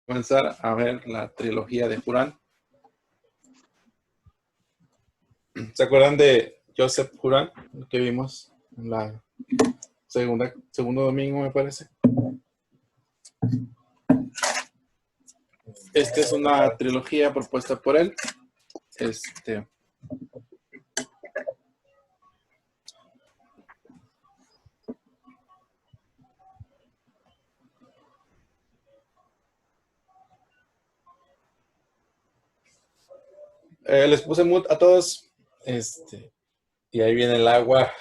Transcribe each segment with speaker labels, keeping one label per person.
Speaker 1: comenzar a ver la trilogía de Juran. ¿Se acuerdan de Joseph Juran? El que vimos en la segundo domingo, me parece. Esta es una trilogía propuesta por él. Les puse mute a todos. Y ahí viene el agua.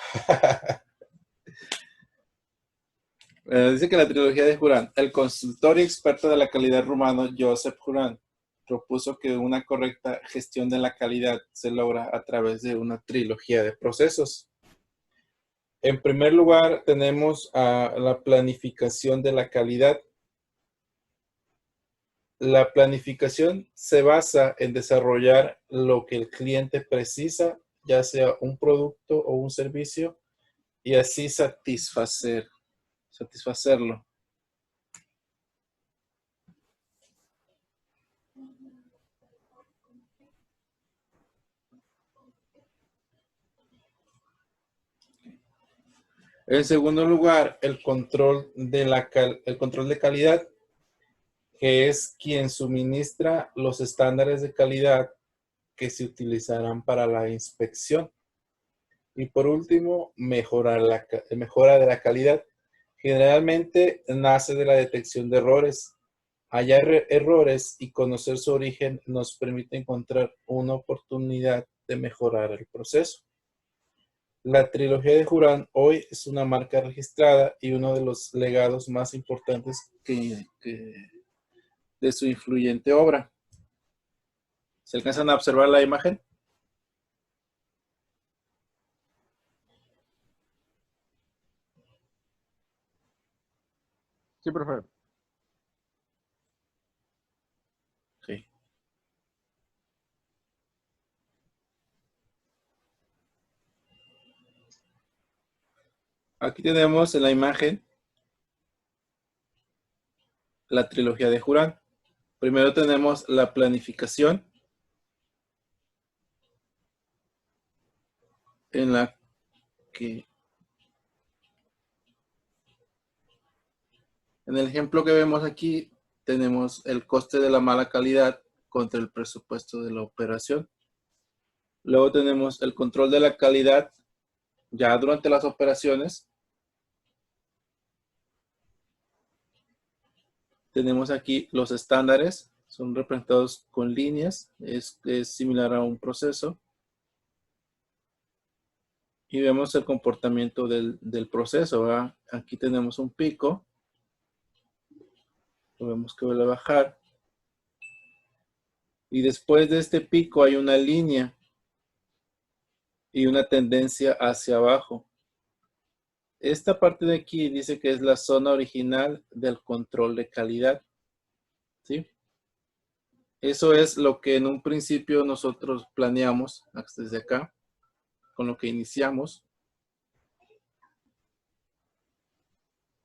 Speaker 1: Dice que la trilogía de Juran, el consultor y experto de la calidad rumano Joseph Juran propuso que una correcta gestión de la calidad se logra a través de una trilogía de procesos. En primer lugar, tenemos la planificación de la calidad. La planificación se basa en desarrollar lo que el cliente precisa, ya sea un producto o un servicio, y así satisfacerlo. En segundo lugar, el control de calidad, que es quien suministra los estándares de calidad que se utilizarán para la inspección. Y por último, mejora de la calidad. Generalmente nace de la detección de errores. Hallar errores y conocer su origen nos permite encontrar una oportunidad de mejorar el proceso. La trilogía de Juran hoy es una marca registrada y uno de los legados más importantes de su influyente obra. ¿Se alcanzan a observar la imagen?
Speaker 2: Sí, profe.
Speaker 1: Sí. Aquí tenemos en la imagen la trilogía de Juran. Primero tenemos la planificación, en la que en el ejemplo que vemos aquí tenemos el coste de la mala calidad contra el presupuesto de la operación. Luego tenemos el control de la calidad ya durante las operaciones. Tenemos aquí los estándares, son representados con líneas, es similar a un proceso. Y vemos el comportamiento del proceso, ¿verdad? Aquí tenemos un pico, lo vemos que vuelve a bajar. Y después de este pico hay una línea y una tendencia hacia abajo. Esta parte de aquí dice que es la zona original del control de calidad, ¿sí? Eso es lo que en un principio nosotros planeamos desde acá, con lo que iniciamos.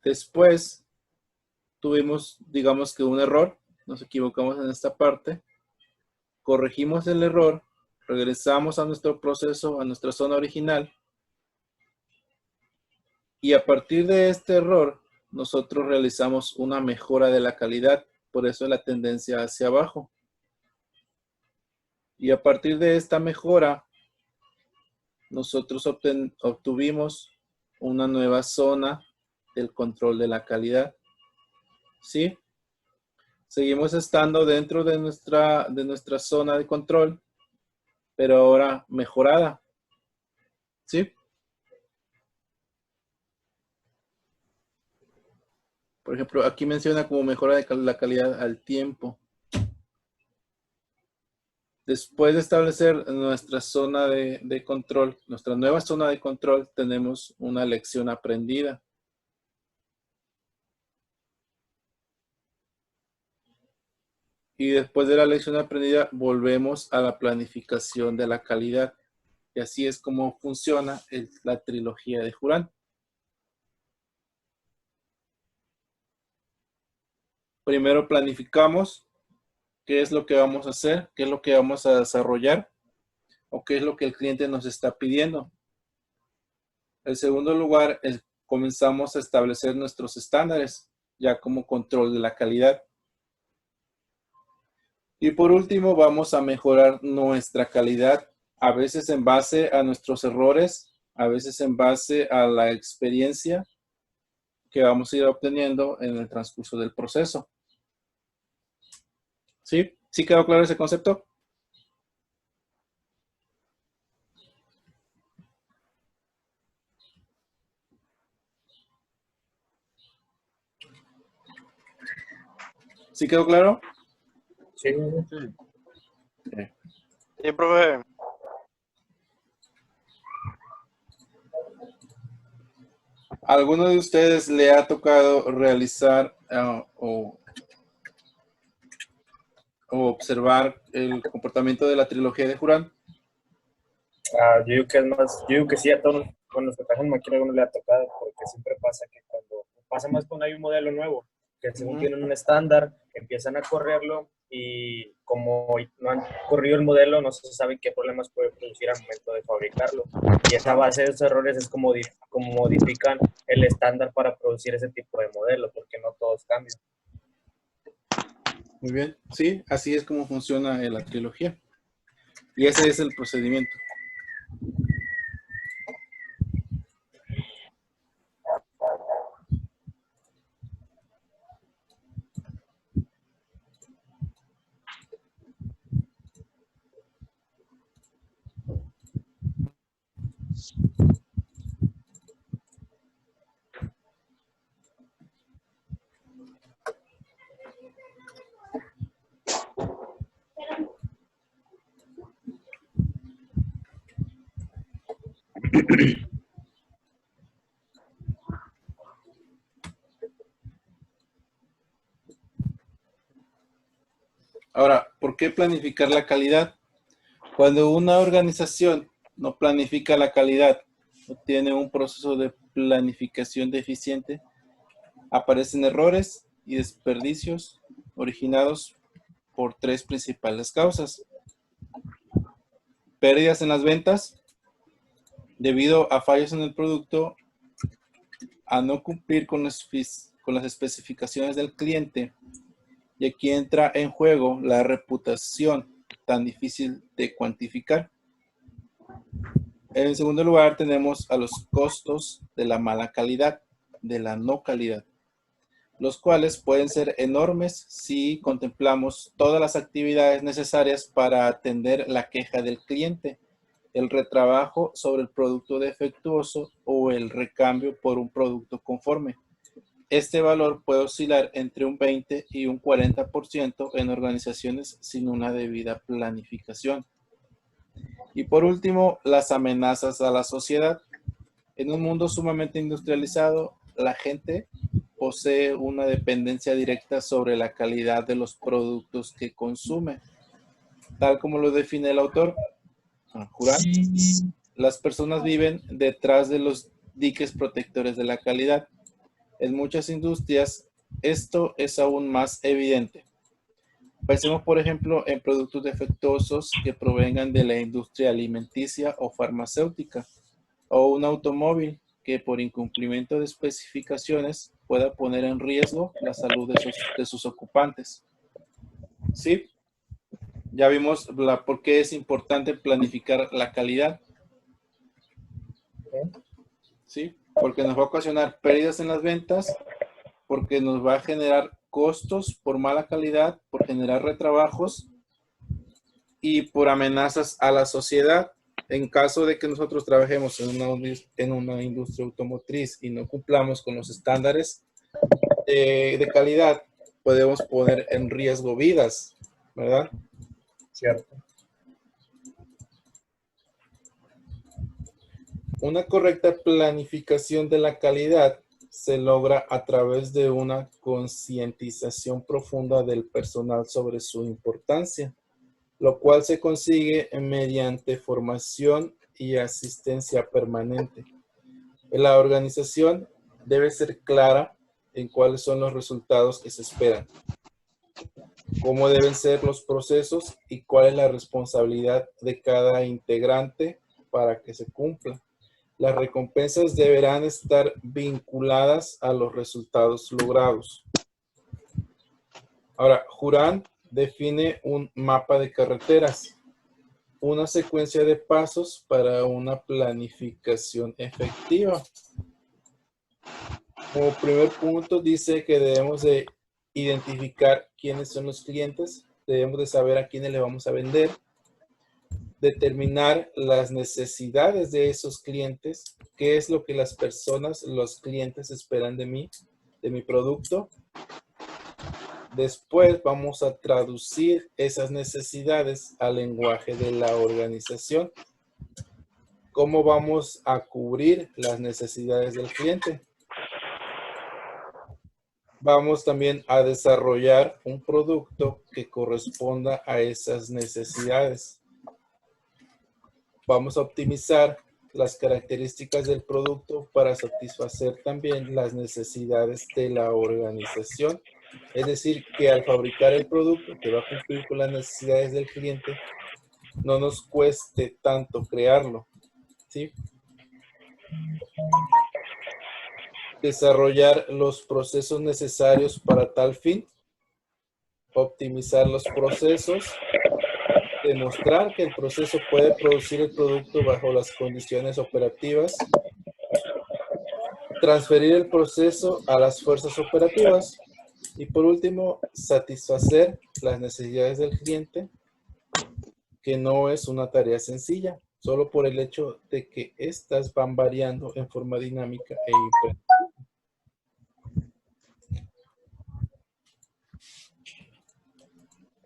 Speaker 1: Después tuvimos, digamos que un error, nos equivocamos en esta parte, corregimos el error, regresamos a nuestro proceso, a nuestra zona original, y a partir de este error, nosotros realizamos una mejora de la calidad, por eso la tendencia hacia abajo. Y a partir de esta mejora, nosotros obtuvimos una nueva zona del control de la calidad. ¿Sí? Seguimos estando dentro de nuestra zona de control, pero ahora mejorada. ¿Sí? Por ejemplo, aquí menciona como mejora de la calidad al tiempo. Después de establecer nuestra zona de control, nuestra nueva zona de control, tenemos una lección aprendida. Y después de la lección aprendida, volvemos a la planificación de la calidad. Y así es como funciona la trilogía de Juran. Primero planificamos qué es lo que vamos a hacer, qué es lo que vamos a desarrollar o qué es lo que el cliente nos está pidiendo. En segundo lugar, comenzamos a establecer nuestros estándares, ya como control de la calidad. Y por último, vamos a mejorar nuestra calidad, a veces en base a nuestros errores, a veces en base a la experiencia que vamos a ir obteniendo en el transcurso del proceso. ¿Sí? ¿Sí quedó claro ese concepto? ¿Sí quedó claro?
Speaker 2: Sí.
Speaker 3: Sí, profe.
Speaker 1: ¿A alguno de ustedes le ha tocado realizar o observar el comportamiento de la trilogía de Jurán?
Speaker 2: Yo digo que es más, yo digo que sí, a todos con los que trabajan máquina algunos le ha tocado, porque siempre pasa que cuando pasa más cuando hay un modelo nuevo, que según tienen un estándar, empiezan a correrlo y como no han corrido el modelo, no se sabe qué problemas puede producir al momento de fabricarlo. Y esa base de esos errores es como modifican el estándar para producir ese tipo de modelo, porque no todos cambian.
Speaker 1: Muy bien. Sí, así es como funciona la trilogía. Y ese es el procedimiento. Ahora, ¿por qué planificar la calidad? Cuando una organización no planifica la calidad, no tiene un proceso de planificación deficiente, aparecen errores y desperdicios originados por tres principales causas. Pérdidas en las ventas, debido a fallos en el producto, a no cumplir con las especificaciones del cliente. Y aquí entra en juego la reputación, tan difícil de cuantificar. En segundo lugar, tenemos a los costos de la mala calidad, de la no calidad, los cuales pueden ser enormes si contemplamos todas las actividades necesarias para atender la queja del cliente, el retrabajo sobre el producto defectuoso o el recambio por un producto conforme. Este valor puede oscilar entre un 20 y un 40% en organizaciones sin una debida planificación. Y por último, las amenazas a la sociedad. En un mundo sumamente industrializado, la gente posee una dependencia directa sobre la calidad de los productos que consume. Tal como lo define el autor, Jurán, las personas viven detrás de los diques protectores de la calidad. En muchas industrias, esto es aún más evidente. Pensemos, por ejemplo, en productos defectuosos que provengan de la industria alimenticia o farmacéutica, o un automóvil que por incumplimiento de especificaciones pueda poner en riesgo la salud de sus ocupantes. ¿Sí? Ya vimos por qué es importante planificar la calidad. ¿Sí? Porque nos va a ocasionar pérdidas en las ventas, porque nos va a generar costos por mala calidad, por generar retrabajos y por amenazas a la sociedad. En caso de que nosotros trabajemos en una industria automotriz y no cumplamos con los estándares de calidad, podemos poner en riesgo vidas, ¿verdad?
Speaker 2: Cierto.
Speaker 1: Una correcta planificación de la calidad se logra a través de una concientización profunda del personal sobre su importancia, lo cual se consigue mediante formación y asistencia permanente. La organización debe ser clara en cuáles son los resultados que se esperan. cómo deben ser los procesos y cuál es la responsabilidad de cada integrante para que se cumpla. Las recompensas deberán estar vinculadas a los resultados logrados. Ahora, Juran define un mapa de carreteras, una secuencia de pasos para una planificación efectiva. Como primer punto dice que debemos de identificar quiénes son los clientes, debemos de saber a quiénes le vamos a vender, determinar las necesidades de esos clientes, qué es lo que las personas, los clientes esperan de mí, de mi producto. Después vamos a traducir esas necesidades al lenguaje de la organización. ¿Cómo vamos a cubrir las necesidades del cliente? Vamos también a desarrollar un producto que corresponda a esas necesidades. Vamos a optimizar las características del producto para satisfacer también las necesidades de la organización. Es decir, que al fabricar el producto que va a cumplir con las necesidades del cliente, no nos cueste tanto crearlo, ¿sí? Desarrollar los procesos necesarios para tal fin. Optimizar los procesos. Demostrar que el proceso puede producir el producto bajo las condiciones operativas. Transferir el proceso a las fuerzas operativas. Y por último, satisfacer las necesidades del cliente, que no es una tarea sencilla, solo por el hecho de que éstas van variando en forma dinámica e impredecible.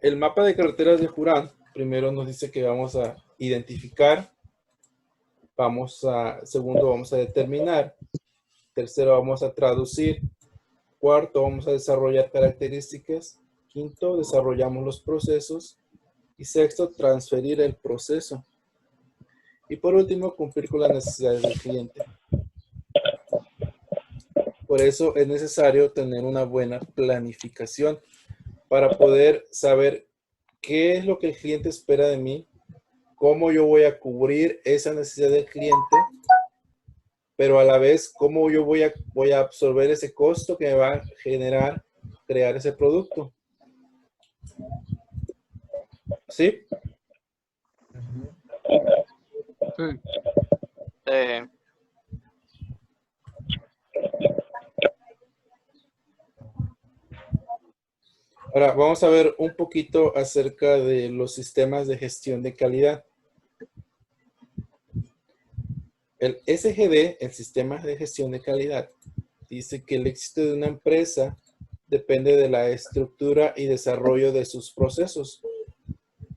Speaker 1: El mapa de carreteras de Juran primero nos dice que vamos a identificar, segundo vamos a determinar, tercero vamos a traducir, cuarto vamos a desarrollar características, quinto desarrollamos los procesos y sexto transferir el proceso. Y por último, cumplir con las necesidades del cliente. Por eso es necesario tener una buena planificación para poder saber qué es lo que el cliente espera de mí, cómo yo voy a cubrir esa necesidad del cliente, pero a la vez cómo yo voy a absorber ese costo que me va a generar crear ese producto. ¿Sí? Ahora vamos a ver un poquito acerca de los sistemas de gestión de calidad. El SGD, el sistema de gestión de calidad, dice que el éxito de una empresa depende de la estructura y desarrollo de sus procesos.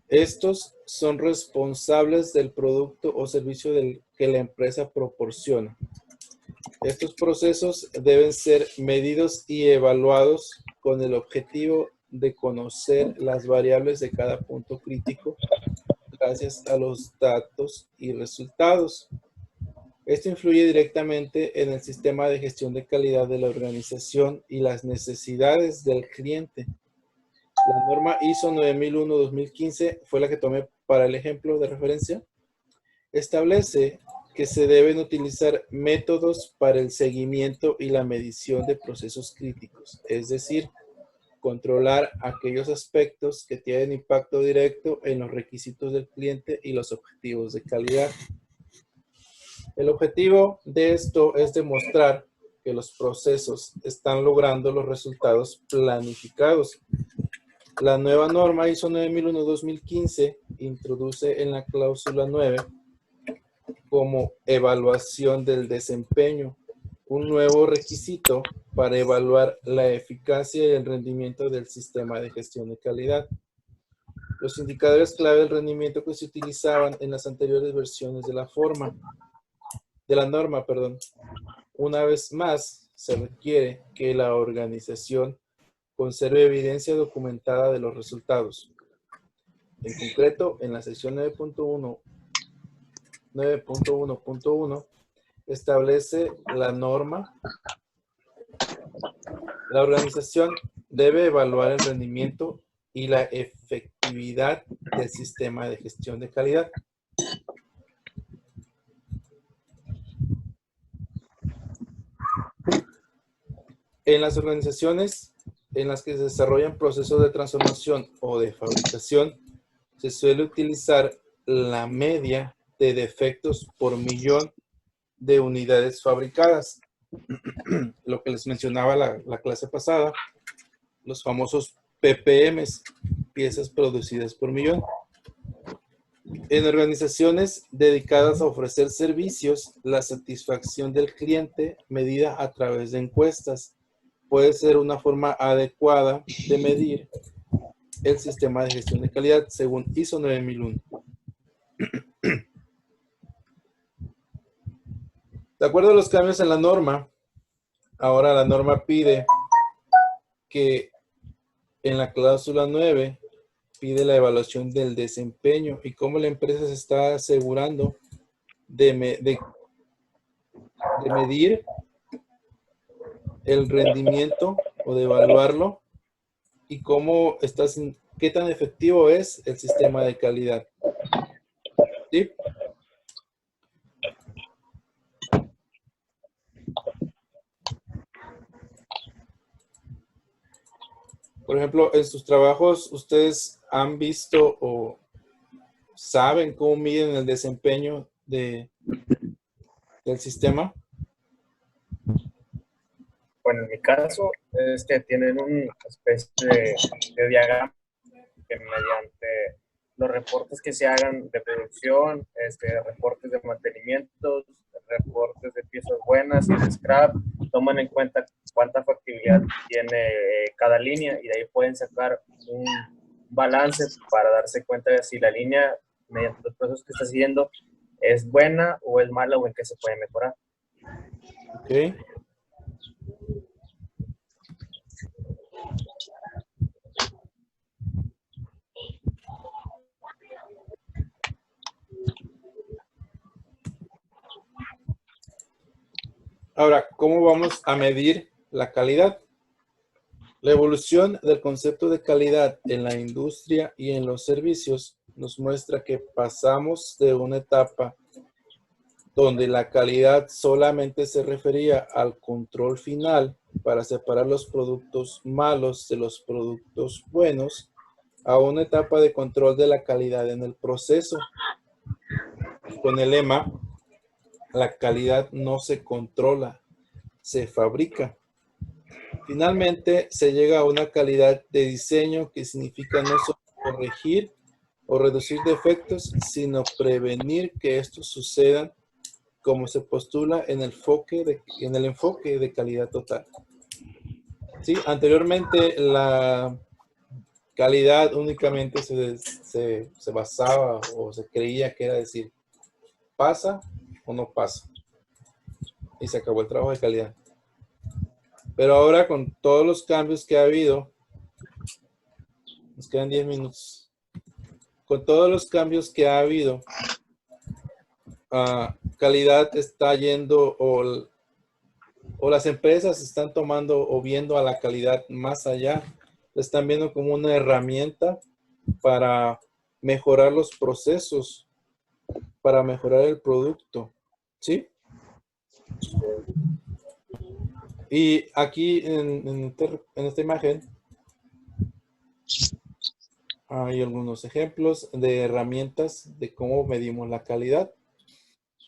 Speaker 1: Estos son responsables del producto o servicio que la empresa proporciona. Estos procesos deben ser medidos y evaluados con el objetivo de conocer las variables de cada punto crítico gracias a los datos y resultados. Esto influye directamente en el sistema de gestión de calidad de la organización y las necesidades del cliente. La norma ISO 9001-2015 fue la que tomé para el ejemplo de referencia. Establece que se deben utilizar métodos para el seguimiento y la medición de procesos críticos, es decir, controlar aquellos aspectos que tienen impacto directo en los requisitos del cliente y los objetivos de calidad. El objetivo de esto es demostrar que los procesos están logrando los resultados planificados. La nueva norma ISO 9001-2015 introduce en la cláusula 9 como evaluación del desempeño un nuevo requisito para evaluar la eficacia y el rendimiento del sistema de gestión de calidad. Los indicadores clave del rendimiento que se utilizaban en las anteriores versiones de la norma. Una vez más, se requiere que la organización conserve evidencia documentada de los resultados. En concreto, en la sección 9.1.1 establece la norma. La organización debe evaluar el rendimiento y la efectividad del sistema de gestión de calidad. En las organizaciones en las que se desarrollan procesos de transformación o de fabricación, se suele utilizar la media de defectos por millón de unidades fabricadas. Lo que les mencionaba la clase pasada, los famosos PPMs, piezas producidas por millón. En organizaciones dedicadas a ofrecer servicios, la satisfacción del cliente medida a través de encuestas puede ser una forma adecuada de medir el sistema de gestión de calidad según ISO 9001. De acuerdo a los cambios en la norma, ahora la norma pide que en la cláusula 9 pide la evaluación del desempeño y cómo la empresa se está asegurando de medir el rendimiento o de evaluarlo y cómo qué tan efectivo es el sistema de calidad. ¿Sí? Por ejemplo, en sus trabajos, ¿ustedes han visto o saben cómo miden el desempeño del sistema?
Speaker 2: Bueno, en mi caso es que tienen una especie de diagrama que mediante los reportes que se hagan de producción, reportes de mantenimiento, reportes de piezas buenas y de scrap, toman en cuenta cuánta factibilidad tiene cada línea y de ahí pueden sacar un balance para darse cuenta de si la línea, mediante los procesos que está siguiendo, es buena o es mala o en qué se puede mejorar.
Speaker 1: Ok. Ahora, ¿cómo vamos a medir la calidad? La evolución del concepto de calidad en la industria y en los servicios nos muestra que pasamos de una etapa donde la calidad solamente se refería al control final para separar los productos malos de los productos buenos, a una etapa de control de la calidad en el proceso, con el lema: la calidad no se controla, se fabrica. Finalmente, se llega a una calidad de diseño que significa no solo corregir o reducir defectos, sino prevenir que estos sucedan, como se postula en el enfoque de calidad total. Sí, anteriormente la calidad únicamente se basaba o se creía que era decir, pasa o no pasa. Y se acabó el trabajo de calidad. Pero ahora con todos los cambios que ha habido, nos quedan 10 minutos. Con todos los cambios que ha habido, calidad está yendo o las empresas están tomando o viendo a la calidad más allá. Lo están viendo como una herramienta para mejorar los procesos, para mejorar el producto. ¿Sí? Y aquí en esta imagen hay algunos ejemplos de herramientas de cómo medimos la calidad.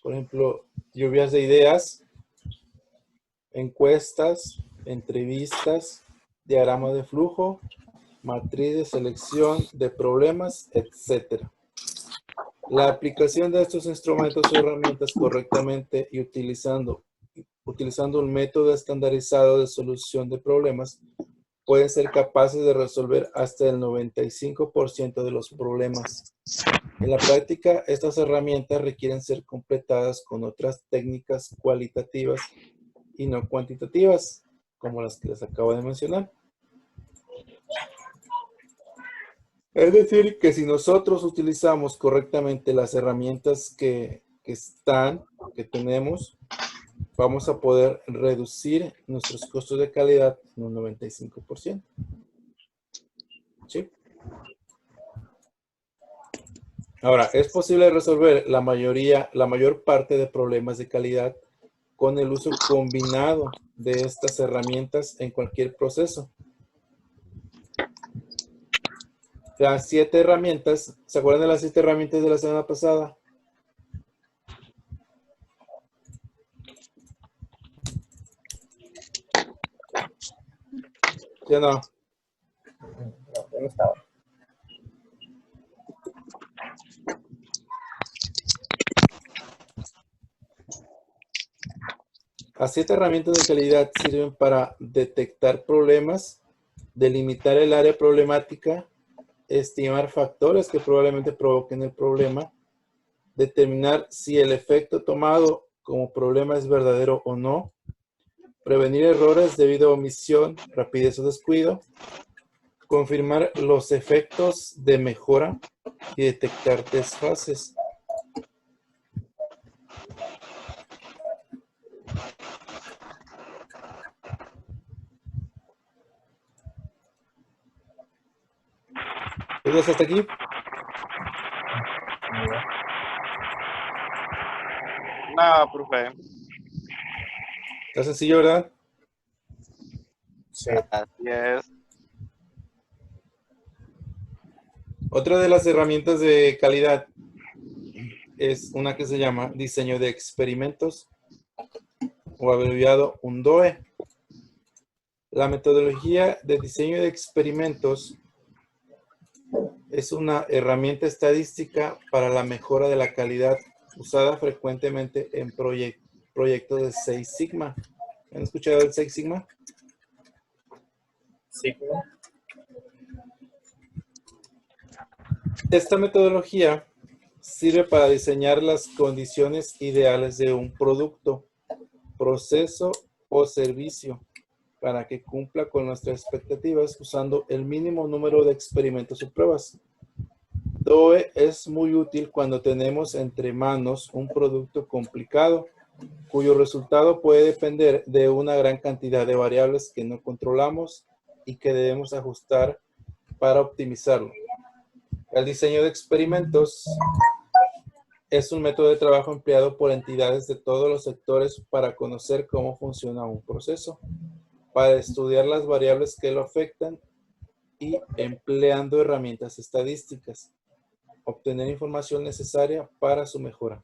Speaker 1: Por ejemplo, lluvias de ideas, encuestas, entrevistas, diagrama de flujo, matriz de selección de problemas, etc. La aplicación de estos instrumentos o herramientas correctamente y utilizando un método estandarizado de solución de problemas, pueden ser capaces de resolver hasta el 95% de los problemas. En la práctica, estas herramientas requieren ser completadas con otras técnicas cualitativas y no cuantitativas, como las que les acabo de mencionar. Es decir, que si nosotros utilizamos correctamente las herramientas que tenemos, vamos a poder reducir nuestros costos de calidad en un 95%. ¿Sí? Ahora, es posible resolver la mayor parte de problemas de calidad con el uso combinado de estas herramientas en cualquier proceso. Las 7 herramientas, ¿se acuerdan de las 7 herramientas de la semana pasada? ¿Sí o no?
Speaker 2: No, yo no estaba.
Speaker 1: Las 7 herramientas de calidad sirven para detectar problemas, delimitar el área problemática, estimar factores que probablemente provoquen el problema, determinar si el efecto tomado como problema es verdadero o no, prevenir errores debido a omisión, rapidez o descuido, confirmar los efectos de mejora y detectar desfases. ¿Dudas hasta aquí?
Speaker 3: No, profe.
Speaker 1: Está sencillo, ¿verdad?
Speaker 2: Sí.
Speaker 3: Así es.
Speaker 1: Otra de las herramientas de calidad es una que se llama diseño de experimentos, o abreviado UNDOE. La metodología de diseño de experimentos es una herramienta estadística para la mejora de la calidad usada frecuentemente en proyectos de Six Sigma. ¿Han escuchado el Six Sigma?
Speaker 2: Sigma.
Speaker 1: Esta metodología sirve para diseñar las condiciones ideales de un producto, proceso o servicio para que cumpla con nuestras expectativas usando el mínimo número de experimentos o pruebas. DOE es muy útil cuando tenemos entre manos un producto complicado cuyo resultado puede depender de una gran cantidad de variables que no controlamos y que debemos ajustar para optimizarlo. El diseño de experimentos es un método de trabajo empleado por entidades de todos los sectores para conocer cómo funciona un proceso, para estudiar las variables que lo afectan y empleando herramientas estadísticas, obtener información necesaria para su mejora.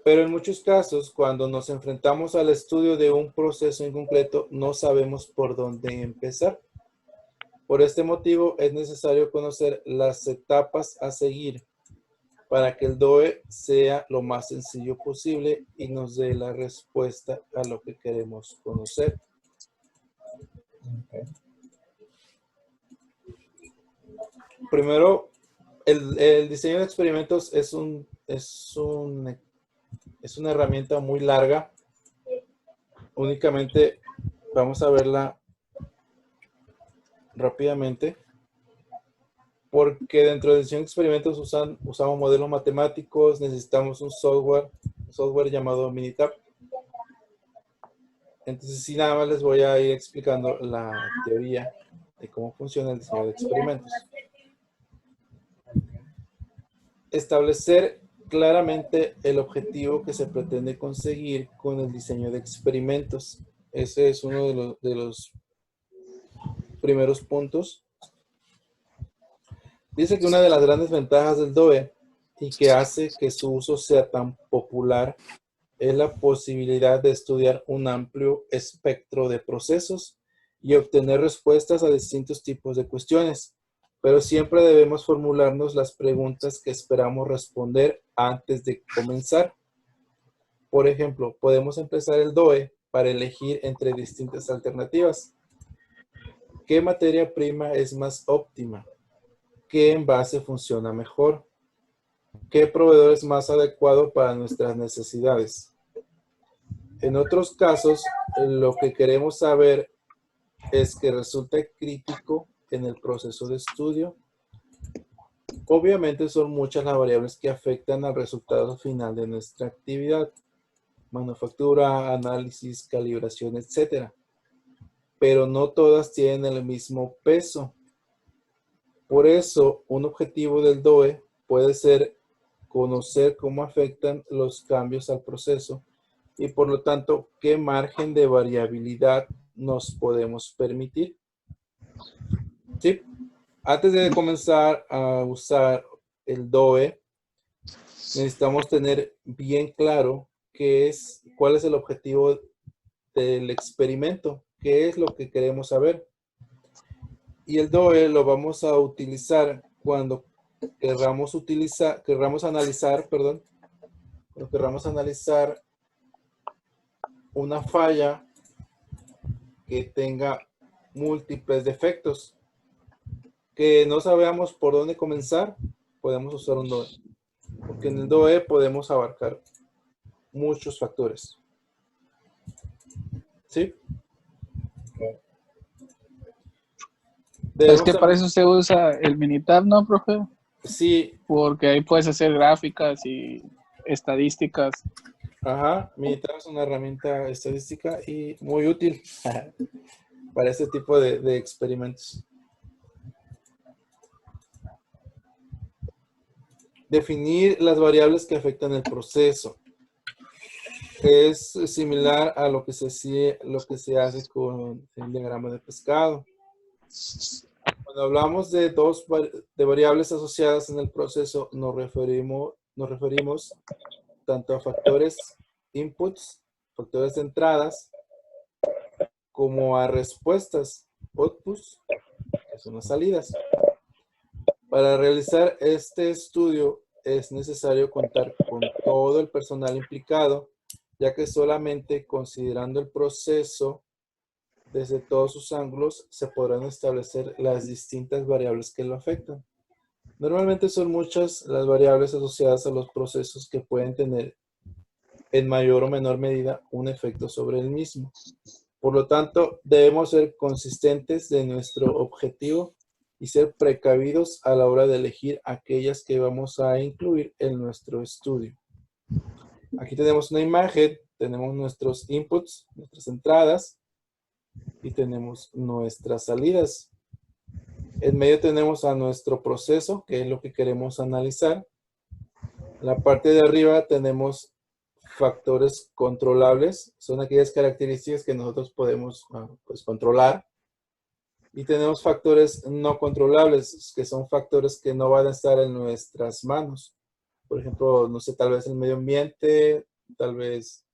Speaker 1: Pero en muchos casos, cuando nos enfrentamos al estudio de un proceso en concreto, no sabemos por dónde empezar. Por este motivo, es necesario conocer las etapas a seguir para que el DOE sea lo más sencillo posible y nos dé la respuesta a lo que queremos conocer.
Speaker 2: Okay.
Speaker 1: Primero, el diseño de experimentos es una herramienta muy larga. Únicamente vamos a verla rápidamente, porque dentro de diseño de experimentos usamos modelos matemáticos, necesitamos un software llamado Minitab. Entonces, sí, nada más les voy a ir explicando la teoría de cómo funciona el diseño de experimentos. Establecer claramente el objetivo que se pretende conseguir con el diseño de experimentos. Ese es uno de los primeros puntos. Dice que una de las grandes ventajas del DOE y que hace que su uso sea tan popular es la posibilidad de estudiar un amplio espectro de procesos y obtener respuestas a distintos tipos de cuestiones, pero siempre debemos formularnos las preguntas que esperamos responder antes de comenzar. Por ejemplo, podemos empezar el DOE para elegir entre distintas alternativas. ¿Qué materia prima es más óptima? ¿Qué envase funciona mejor? ¿Qué proveedor es más adecuado para nuestras necesidades? En otros casos, lo que queremos saber es que resulta crítico en el proceso de estudio. Obviamente son muchas las variables que afectan al resultado final de nuestra actividad, manufactura, análisis, calibración, etc. Pero no todas tienen el mismo peso. Por eso, un objetivo del DOE puede ser conocer cómo afectan los cambios al proceso y, por lo tanto, qué margen de variabilidad nos podemos permitir. ¿Sí? Antes de comenzar a usar el DOE, necesitamos tener bien claro cuál es el objetivo del experimento, qué es lo que queremos saber. Y el DOE lo vamos a utilizar cuando querramos analizar una falla que tenga múltiples defectos, que no sabemos por dónde comenzar, podemos usar un DOE. Porque en el DOE podemos abarcar muchos factores. ¿Sí?
Speaker 4: Es que para eso se usa el Minitab, ¿no, profe?
Speaker 1: Sí.
Speaker 4: Porque ahí puedes hacer gráficas y estadísticas.
Speaker 1: Ajá, Minitab es una herramienta estadística y muy útil para este tipo de experimentos. Definir las variables que afectan el proceso. Es similar a lo que se hace con el diagrama de pescado. Cuando hablamos de variables asociadas en el proceso, nos referimos tanto a factores inputs, factores de entradas, como a respuestas, outputs, que son las salidas. Para realizar este estudio es necesario contar con todo el personal implicado, ya que solamente considerando el proceso desde todos sus ángulos se podrán establecer las distintas variables que lo afectan. Normalmente son muchas las variables asociadas a los procesos que pueden tener en mayor o menor medida un efecto sobre el mismo. Por lo tanto, debemos ser consistentes de nuestro objetivo y ser precavidos a la hora de elegir aquellas que vamos a incluir en nuestro estudio. Aquí tenemos una imagen, tenemos nuestros inputs, nuestras entradas y tenemos nuestras salidas. En medio tenemos a nuestro proceso, que es lo que queremos analizar. En la parte de arriba tenemos factores controlables, son aquellas características que nosotros podemos controlar. Y tenemos factores no controlables, que son factores que no van a estar en nuestras manos. Por ejemplo, no sé, tal vez el medio ambiente, tal vez,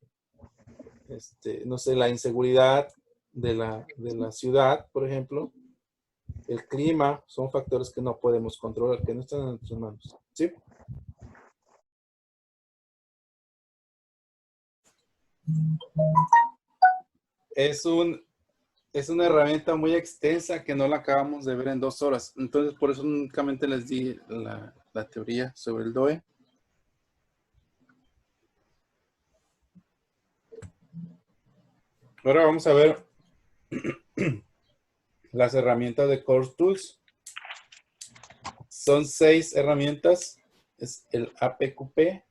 Speaker 1: no sé, la inseguridad de la ciudad, por ejemplo. El clima, son factores que no podemos controlar, que no están en nuestras manos. ¿Sí? Es una herramienta muy extensa que no la acabamos de ver en 2 horas. Entonces, por eso únicamente les di la teoría sobre el DOE. Ahora vamos a ver las herramientas de Core Tools. Son 6 herramientas. Es el APQP,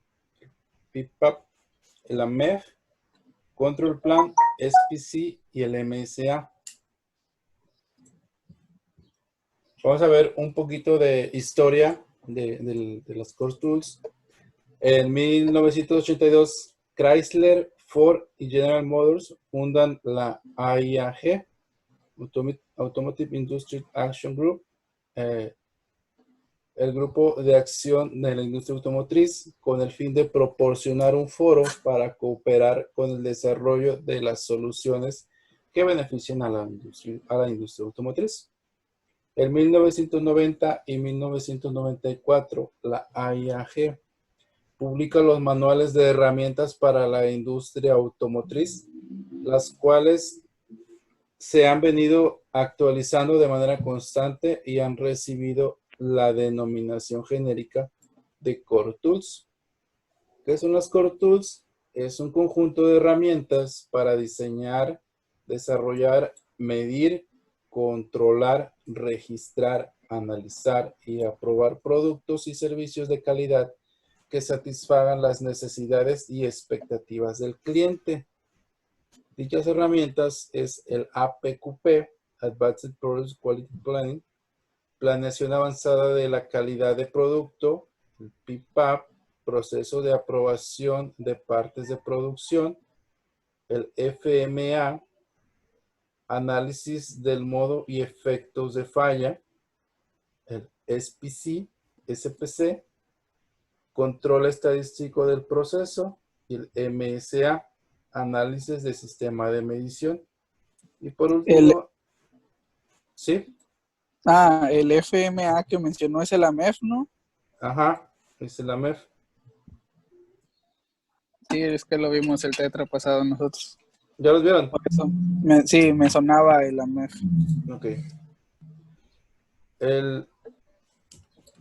Speaker 1: PIPAP, el AMEF, Control Plan, SPC y el MSA. Vamos a ver un poquito de historia de los Core Tools. En 1982, Chrysler, Ford y General Motors fundan la AIAG, Automotive Industry Action Group, el grupo de acción de la industria automotriz, con el fin de proporcionar un foro para cooperar con el desarrollo de las soluciones que benefician a la industria automotriz. En 1990 y 1994, la AIAG publica los manuales de herramientas para la industria automotriz, las cuales se han venido actualizando de manera constante y han recibido la denominación genérica de Core Tools. ¿Qué son las Core Tools? Es un conjunto de herramientas para diseñar, desarrollar, medir, controlar, registrar, analizar y aprobar productos y servicios de calidad que satisfagan las necesidades y expectativas del cliente. Dichas herramientas es el APQP, Advanced Product Quality Planning, planeación avanzada de la calidad de producto, el PPAP, proceso de aprobación de partes de producción, el FMA, análisis del modo y efectos de falla, el SPC, control estadístico del proceso, y el MSA, análisis de sistema de medición. Y por último, ¿sí?
Speaker 4: El FMA que mencionó es el AMEF, ¿no?
Speaker 1: Ajá, es el AMEF.
Speaker 4: Sí, es que lo vimos el tetra pasado nosotros.
Speaker 1: ¿Ya los vieron?
Speaker 4: Por eso, sí, me sonaba el AMEF.
Speaker 1: Ok.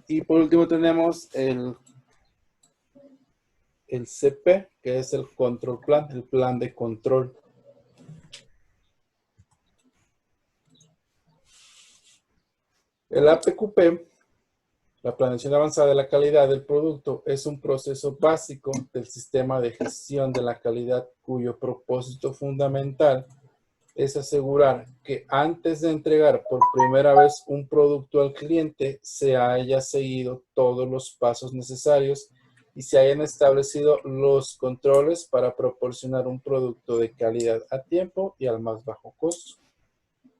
Speaker 1: Y por último tenemos el CP, que es el control plan, el plan de control. El APQP, la planeación avanzada de la calidad del producto, es un proceso básico del sistema de gestión de la calidad cuyo propósito fundamental es asegurar que antes de entregar por primera vez un producto al cliente se haya seguido todos los pasos necesarios y se hayan establecido los controles para proporcionar un producto de calidad a tiempo y al más bajo costo.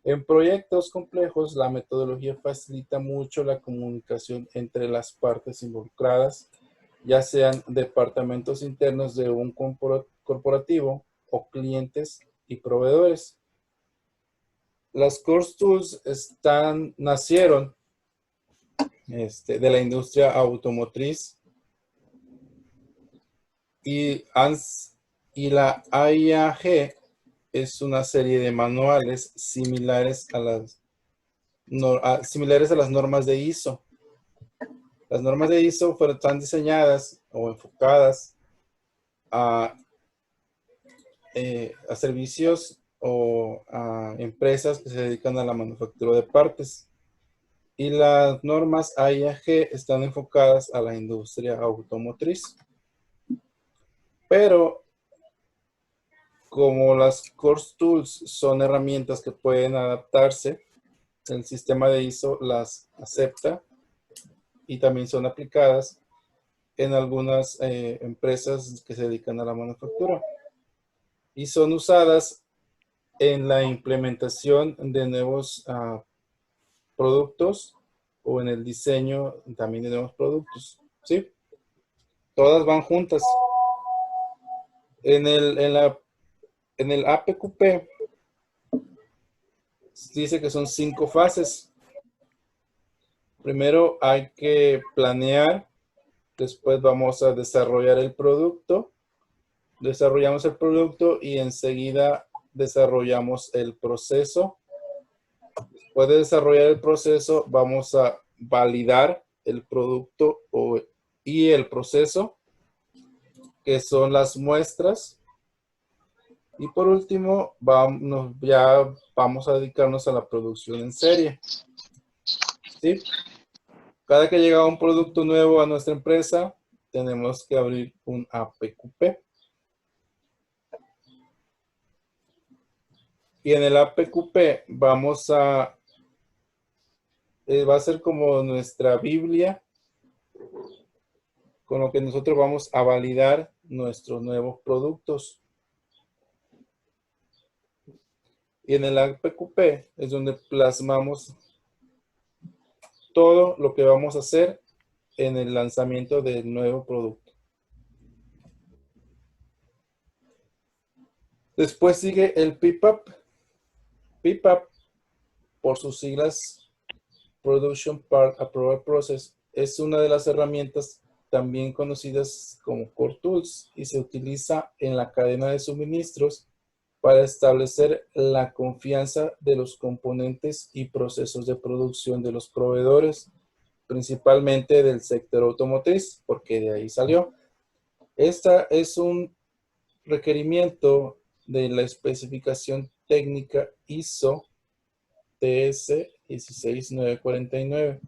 Speaker 1: En proyectos complejos, la metodología facilita mucho la comunicación entre las partes involucradas, ya sean departamentos internos de un corporativo o clientes y proveedores. Las Core Tools nacieron de la industria automotriz y la AIAG es una serie de manuales similares a las normas de ISO. Las normas de ISO están diseñadas o enfocadas a servicios o a empresas que se dedican a la manufactura de partes. Y las normas AIAG están enfocadas a la industria automotriz. Pero como las Core Tools son herramientas que pueden adaptarse, el sistema de ISO las acepta y también son aplicadas en algunas empresas que se dedican a la manufactura. Y son usadas en la implementación de nuevos productos o en el diseño también de nuevos productos. ¿Sí? Todas van juntas. En el APQP dice que son 5 fases. Primero hay que planear, después vamos a desarrollar el producto, desarrollamos el producto y enseguida desarrollamos el proceso. Después de desarrollar el proceso, vamos a validar el producto y el proceso, que son las muestras. Y por último, ya vamos a dedicarnos a la producción en serie. ¿Sí? Cada que llega un producto nuevo a nuestra empresa, tenemos que abrir un APQP. Y en el APQP va a ser como nuestra Biblia, con lo que nosotros vamos a validar nuestros nuevos productos. Y en el APQP es donde plasmamos todo lo que vamos a hacer en el lanzamiento del nuevo producto. Después sigue el PPAP. PPAP, por sus siglas Production Part Approval Process, es una de las herramientas también conocidas como Core Tools y se utiliza en la cadena de suministros para establecer la confianza de los componentes y procesos de producción de los proveedores, principalmente del sector automotriz, porque de ahí salió. Esta es un requerimiento de la especificación técnica ISO TS 16949.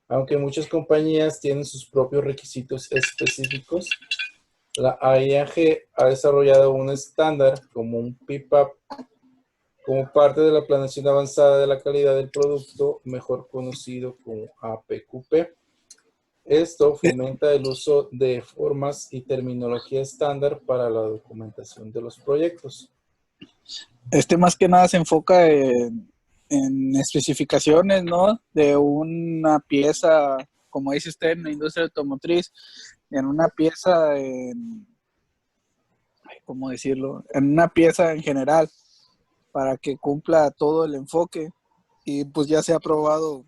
Speaker 1: Aunque muchas compañías tienen sus propios requisitos específicos, la AIAG ha desarrollado un estándar como un PPAP como parte de la planeación avanzada de la calidad del producto, mejor conocido como APQP. Esto fomenta el uso de formas y terminología estándar para la documentación de los proyectos.
Speaker 4: Más que nada se enfoca en especificaciones, ¿no? De una pieza, como dice usted, en la industria automotriz, en una pieza, ¿cómo decirlo? En una pieza en general, para que cumpla todo el enfoque y pues ya sea aprobado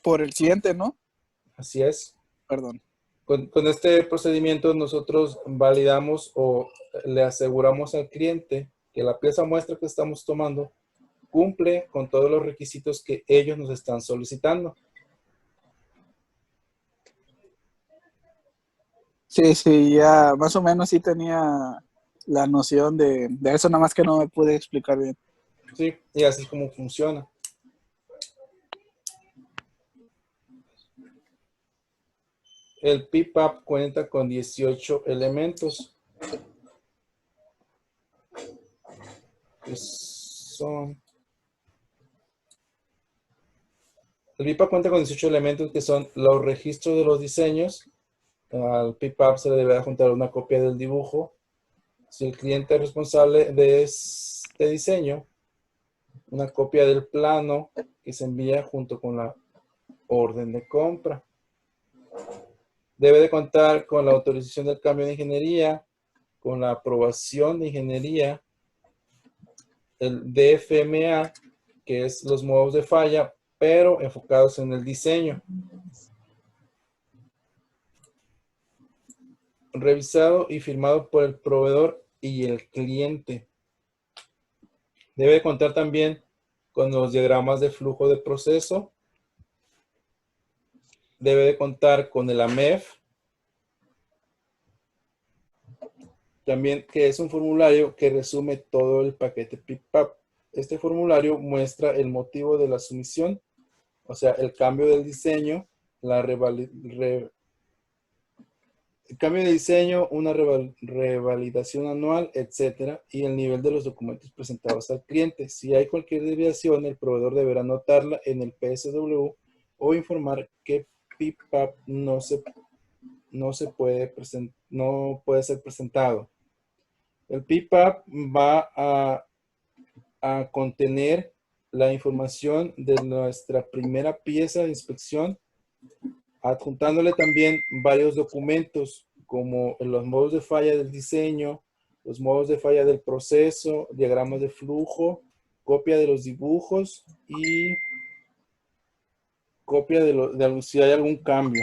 Speaker 4: por el cliente, ¿no?
Speaker 1: Así es.
Speaker 4: Perdón.
Speaker 1: Con este procedimiento nosotros validamos o le aseguramos al cliente que la pieza muestra que estamos tomando cumple con todos los requisitos que ellos nos están solicitando.
Speaker 4: Sí, sí, ya más o menos sí tenía la noción de eso, nada más que no me pude explicar bien.
Speaker 1: Sí, y así es como funciona. El PPAP cuenta con 18 elementos. Que son... El PPAP cuenta con 18 elementos que son los registros de los diseños. Al PPAP se le debe adjuntar una copia del dibujo. Si el cliente es responsable de este diseño, una copia del plano que se envía junto con la orden de compra. Debe de contar con la autorización del cambio de ingeniería, con la aprobación de ingeniería, el DFMA, que es los modos de falla, pero enfocados en el diseño. Revisado y firmado por el proveedor y el cliente. Debe de contar también con los diagramas de flujo de proceso. Debe de contar con el AMEF. También que es un formulario que resume todo el paquete PIPAP. Este formulario muestra el motivo de la sumisión, o sea, el cambio del diseño, el cambio de diseño, una revalidación anual, etcétera, y el nivel de los documentos presentados al cliente. Si hay cualquier desviación, el proveedor deberá anotarla en el PSW o informar que PIPAP no puede ser presentado. El PIPAP va a contener la información de nuestra primera pieza de inspección, adjuntándole también varios documentos como los modos de falla del diseño, los modos de falla del proceso, diagramas de flujo, copia de los dibujos y copia de si hay algún cambio.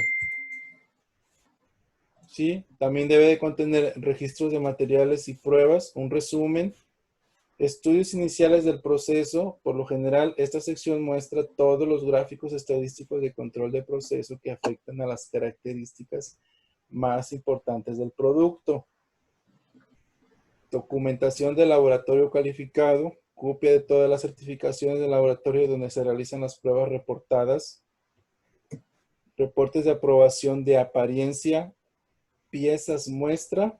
Speaker 1: ¿Sí? También debe de contener registros de materiales y pruebas, un resumen, estudios iniciales del proceso. Por lo general, esta sección muestra todos los gráficos estadísticos de control de proceso que afectan a las características más importantes del producto. Documentación del laboratorio calificado, copia de todas las certificaciones del laboratorio donde se realizan las pruebas reportadas, reportes de aprobación de apariencia, piezas muestra,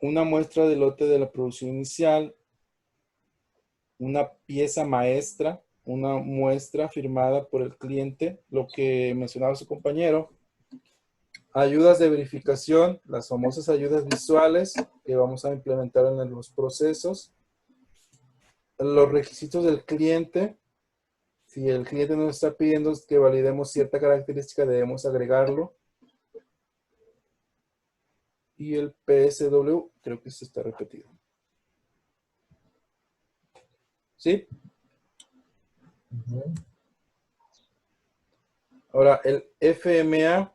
Speaker 1: una muestra de lote de la producción inicial, una pieza maestra, una muestra firmada por el cliente, lo que mencionaba su compañero, ayudas de verificación, las famosas ayudas visuales que vamos a implementar en los procesos, los requisitos del cliente. Si el cliente nos está pidiendo que validemos cierta característica, debemos agregarlo. Y el PSW, creo que se está repetido. ¿Sí? Ahora, el FMA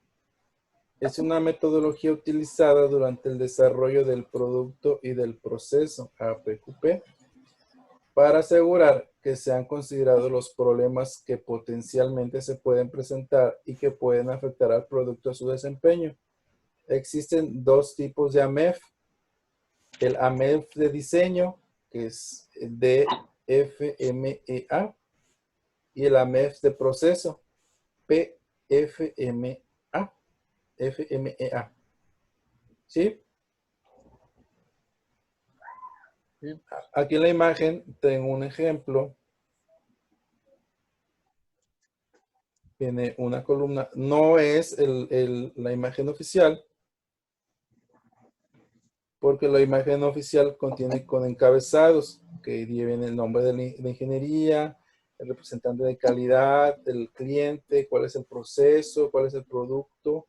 Speaker 1: es una metodología utilizada durante el desarrollo del producto y del proceso APQP para asegurar que se han considerado los problemas que potencialmente se pueden presentar y que pueden afectar al producto a su desempeño. Existen dos tipos de AMEF. El AMEF de diseño, que es DFMEA, y el AMEF de proceso, PFMA. FMEA. ¿Sí? Aquí en la imagen tengo un ejemplo. Tiene una columna. No es la imagen oficial, porque la imagen oficial contiene con encabezados que lleven el nombre de la ingeniería, el representante de calidad, el cliente, cuál es el proceso, cuál es el producto,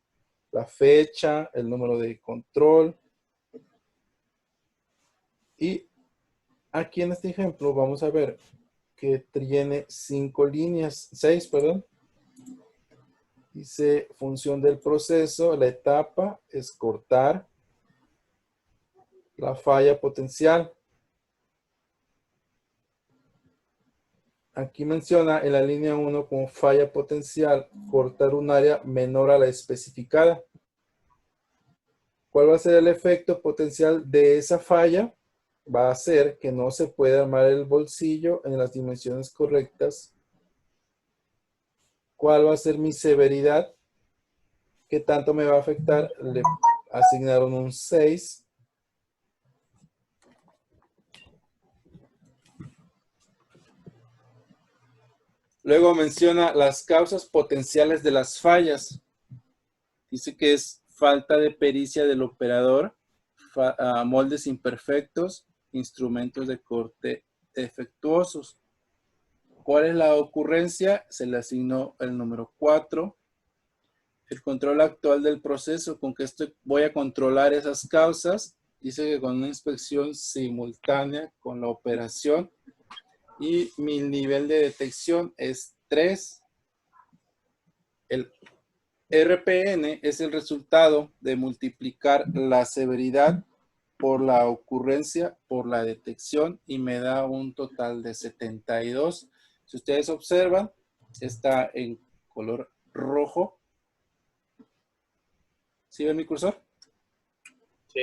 Speaker 1: la fecha, el número de control. Y aquí en este ejemplo vamos a ver que tiene 5 líneas, 6, perdón. Dice función del proceso, la etapa es cortar la falla potencial. Aquí menciona en la línea 1 como falla potencial cortar un área menor a la especificada. ¿Cuál va a ser el efecto potencial de esa falla? Va a ser que no se puede armar el bolsillo en las dimensiones correctas. ¿Cuál va a ser mi severidad? ¿Qué tanto me va a afectar? Le asignaron un 6. Luego menciona las causas potenciales de las fallas. Dice que es falta de pericia del operador, moldes imperfectos, instrumentos de corte defectuosos. ¿Cuál es la ocurrencia? Se le asignó el número 4. El control actual del proceso, con que voy a controlar esas causas. Dice que con una inspección simultánea con la operación. Y mi nivel de detección es 3. El RPN es el resultado de multiplicar la severidad por la ocurrencia por la detección y me da un total de 72. Si ustedes observan, está en color rojo. ¿Sí ven mi cursor?
Speaker 2: Sí.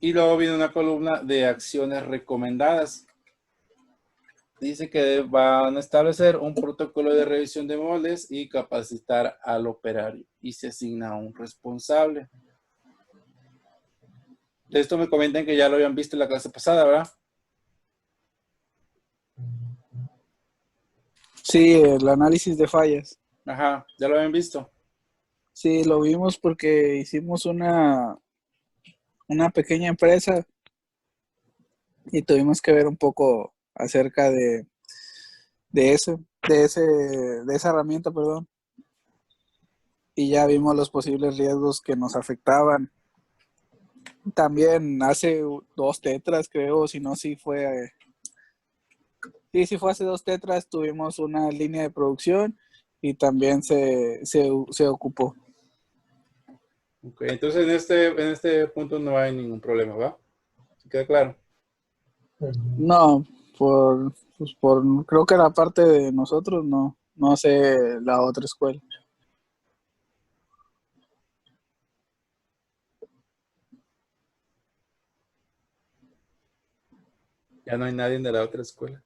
Speaker 1: Y luego viene una columna de acciones recomendadas. Dice que van a establecer un protocolo de revisión de moldes y capacitar al operario. Y se asigna un responsable. De esto me comentan que ya lo habían visto en la clase pasada, ¿verdad?
Speaker 4: Sí, el análisis de fallas.
Speaker 1: Ajá, ya lo habían visto.
Speaker 4: Sí, lo vimos porque hicimos una pequeña empresa y tuvimos que ver un poco acerca de esa herramienta, perdón. Y ya vimos los posibles riesgos que nos afectaban. También hace 2 tetras, creo, si no, sí fue hace 2 tetras, tuvimos una línea de producción y también se ocupó.
Speaker 1: Ok, entonces en este punto no hay ningún problema, ¿va? ¿Se queda claro?
Speaker 4: No, creo que la parte de nosotros no sé la otra escuela.
Speaker 1: Ya no hay nadie de la otra escuela.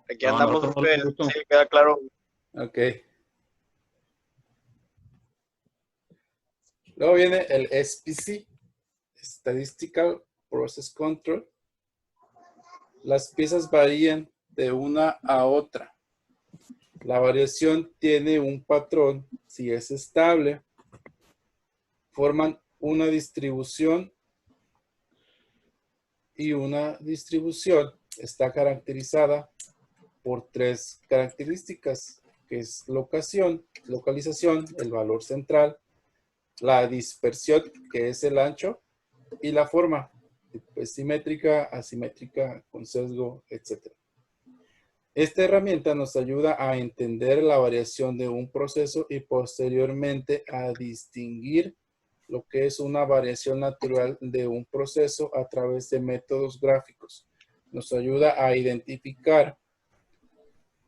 Speaker 3: Aquí
Speaker 5: No,
Speaker 3: andamos,
Speaker 5: nosotros
Speaker 3: profe,
Speaker 5: con gusto.
Speaker 3: sí, queda claro.
Speaker 1: Ok. Luego viene el SPC, Statistical Process Control. Las piezas varían de una a otra. La variación tiene un patrón si es estable. Forman una distribución y una distribución está caracterizada por 3 características, que es localización, el valor central, la dispersión, que es el ancho, y la forma, pues, simétrica, asimétrica, con sesgo, etc. Esta herramienta nos ayuda a entender la variación de un proceso y posteriormente a distinguir lo que es una variación natural de un proceso a través de métodos gráficos. Nos ayuda a identificar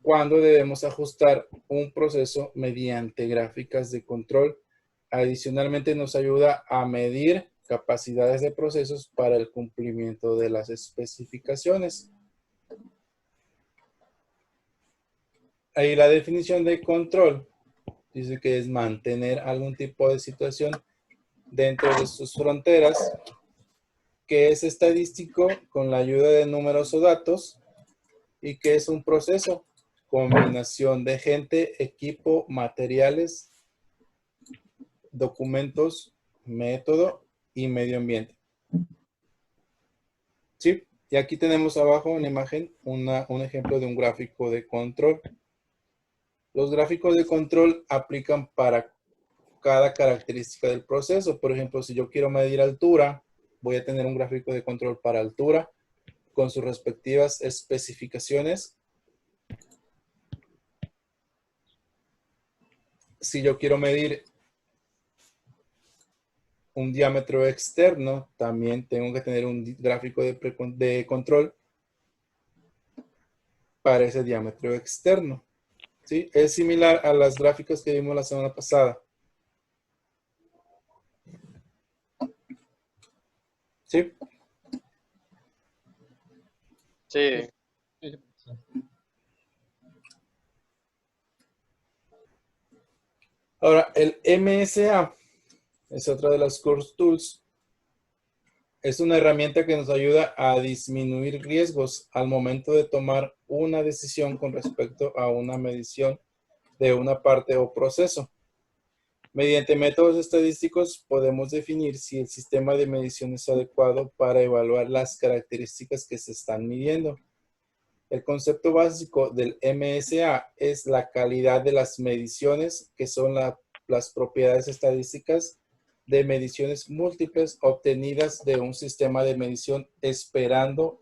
Speaker 1: cuándo debemos ajustar un proceso mediante gráficas de control. Adicionalmente nos ayuda a medir capacidades de procesos para el cumplimiento de las especificaciones. Ahí la definición de control dice que es mantener algún tipo de situación dentro de sus fronteras, que es estadístico con la ayuda de números o datos, y que es un proceso, combinación de gente, equipo, materiales, documentos, método y medio ambiente. ¿Sí? Y aquí tenemos abajo en la imagen un ejemplo de un gráfico de control. Los gráficos de control aplican para cada característica del proceso. Por ejemplo, si yo quiero medir altura, voy a tener un gráfico de control para altura con sus respectivas especificaciones. Si yo quiero medir un diámetro externo, también tengo que tener un gráfico de control para ese diámetro externo. ¿Sí? Es similar a las gráficas que vimos la semana pasada. ¿Sí?
Speaker 3: Sí.
Speaker 1: Ahora, el MSA es otra de las Core Tools. Es una herramienta que nos ayuda a disminuir riesgos al momento de tomar una decisión con respecto a una medición de una parte o proceso. Mediante métodos estadísticos podemos definir si el sistema de medición es adecuado para evaluar las características que se están midiendo. El concepto básico del MSA es la calidad de las mediciones, que son las propiedades estadísticas de mediciones múltiples obtenidas de un sistema de medición operando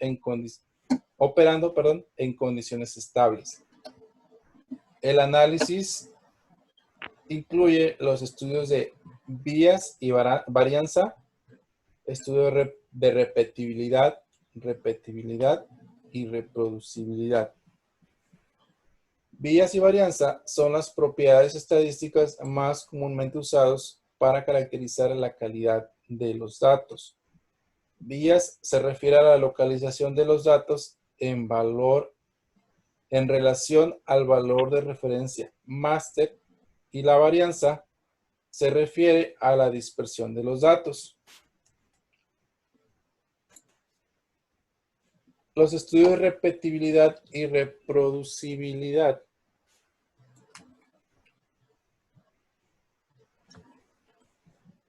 Speaker 1: en condiciones estables. El análisis incluye los estudios de vías y varianza, estudio de repetibilidad y reproducibilidad. Vías y varianza son las propiedades estadísticas más comúnmente usadas para caracterizar la calidad de los datos. Vías se refiere a la localización de los datos en relación al valor de referencia máster, y la varianza se refiere a la dispersión de los datos. Los estudios de repetibilidad y reproducibilidad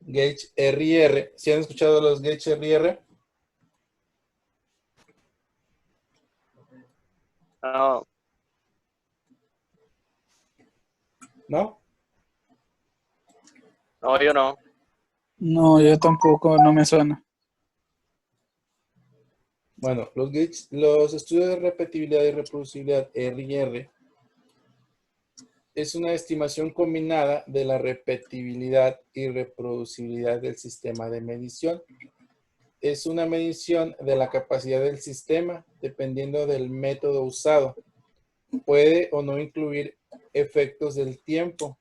Speaker 1: Gauge RR. ¿Sí han escuchado los Gauge RR?
Speaker 3: No.
Speaker 1: ¿No?
Speaker 3: No, yo no.
Speaker 4: No, yo tampoco, no me suena.
Speaker 1: Bueno, los estudios de repetibilidad y reproducibilidad RR es una estimación combinada de la repetibilidad y reproducibilidad del sistema de medición. Es una medición de la capacidad del sistema dependiendo del método usado. Puede o no incluir efectos del tiempo.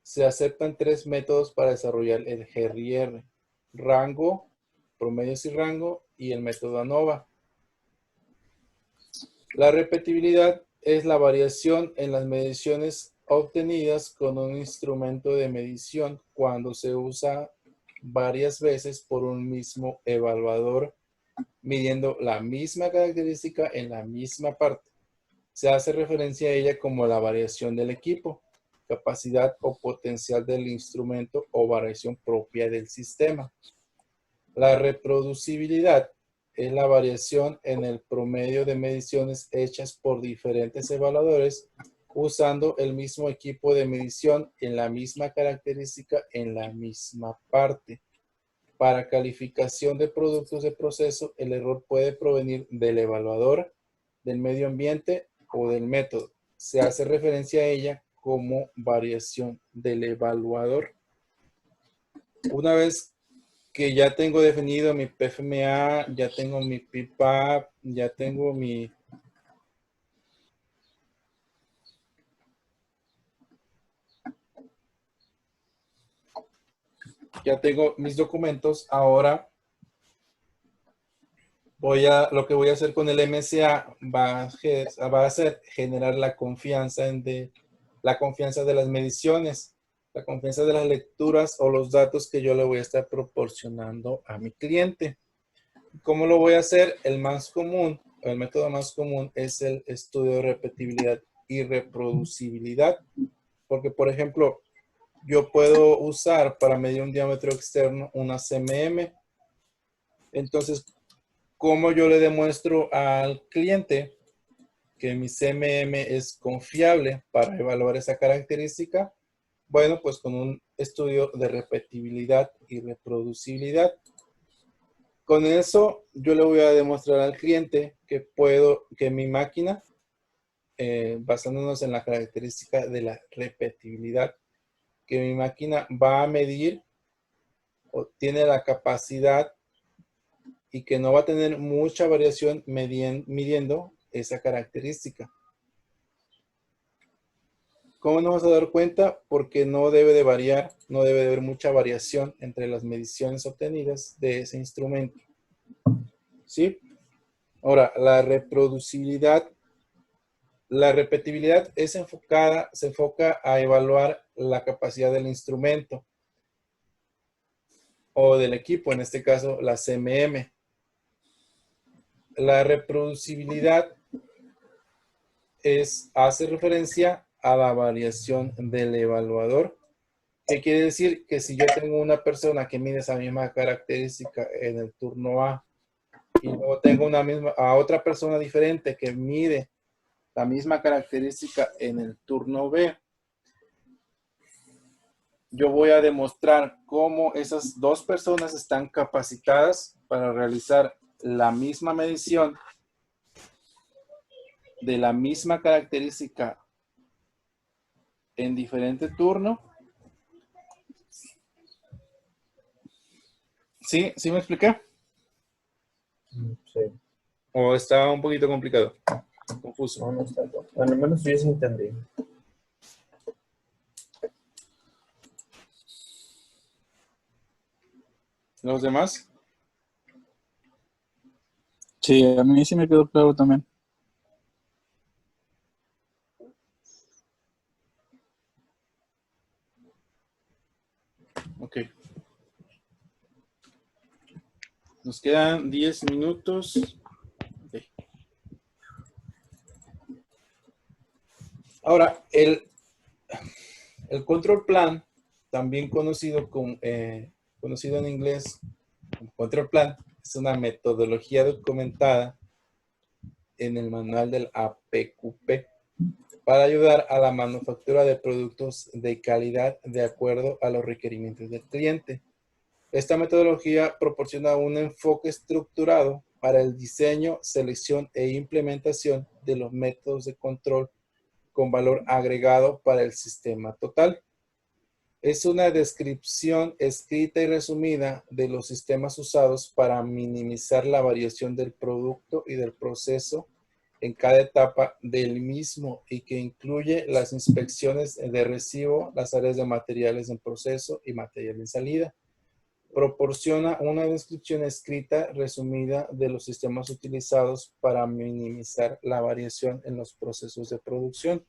Speaker 1: Se aceptan 3 métodos para desarrollar el GRR: rango, promedios y rango, y el método ANOVA. La repetibilidad es la variación en las mediciones obtenidas con un instrumento de medición cuando se usa varias veces por un mismo evaluador, midiendo la misma característica en la misma parte. Se hace referencia a ella como la variación del equipo, capacidad o potencial del instrumento o variación propia del sistema. La reproducibilidad es la variación en el promedio de mediciones hechas por diferentes evaluadores usando el mismo equipo de medición en la misma característica en la misma parte. Para calificación de productos de proceso, el error puede provenir del evaluador, del medio ambiente o del método. Se hace referencia a ella como variación del evaluador. Una vez que ya tengo definido mi PFMA, ya tengo mi PIPAP, ya tengo mis documentos. Ahora lo que voy a hacer con el MSA va a ser generar la confianza de las mediciones. La confianza de las lecturas o los datos que yo le voy a estar proporcionando a mi cliente. ¿Cómo lo voy a hacer? El método más común es el estudio de repetibilidad y reproducibilidad. Porque, por ejemplo, yo puedo usar para medir un diámetro externo una CMM. Entonces, ¿cómo yo le demuestro al cliente que mi CMM es confiable para evaluar esa característica? Bueno, pues con un estudio de repetibilidad y reproducibilidad. Con eso, yo le voy a demostrar al cliente que mi máquina, basándonos en la característica de la repetibilidad, que mi máquina va a medir o tiene la capacidad y que no va a tener mucha variación midiendo esa característica. ¿Cómo nos vamos a dar cuenta? Porque no debe de variar, no debe de haber mucha variación entre las mediciones obtenidas de ese instrumento. ¿Sí? Ahora, la reproducibilidad. La repetibilidad se enfoca a evaluar la capacidad del instrumento o del equipo, en este caso la CMM. La reproducibilidad hace referencia a la variación del evaluador. ¿Qué quiere decir? Que si yo tengo una persona que mide esa misma característica en el turno A y luego tengo a otra persona diferente que mide la misma característica en el turno B, yo voy a demostrar cómo esas dos personas están capacitadas para realizar la misma medición de la misma característica en diferente turno. ¿Sí? ¿Sí me expliqué?
Speaker 2: Sí.
Speaker 1: ¿O está un poquito complicado? Confuso.
Speaker 2: No, no está bien. Bueno, al menos yo sí entendí.
Speaker 1: ¿Los demás?
Speaker 4: Sí, a mí sí me quedó claro también.
Speaker 1: Ok. Nos quedan 10 minutos. Okay. Ahora, el control plan, también conocido en inglés como control plan, es una metodología documentada en el manual del APQP para ayudar a la manufactura de productos de calidad de acuerdo a los requerimientos del cliente. Esta metodología proporciona un enfoque estructurado para el diseño, selección e implementación de los métodos de control con valor agregado para el sistema total. Es una descripción escrita y resumida de los sistemas usados para minimizar la variación del producto y del proceso en cada etapa del mismo y que incluye las inspecciones de recibo, las áreas de materiales en proceso y material en salida. Proporciona una descripción escrita resumida de los sistemas utilizados para minimizar la variación en los procesos de producción.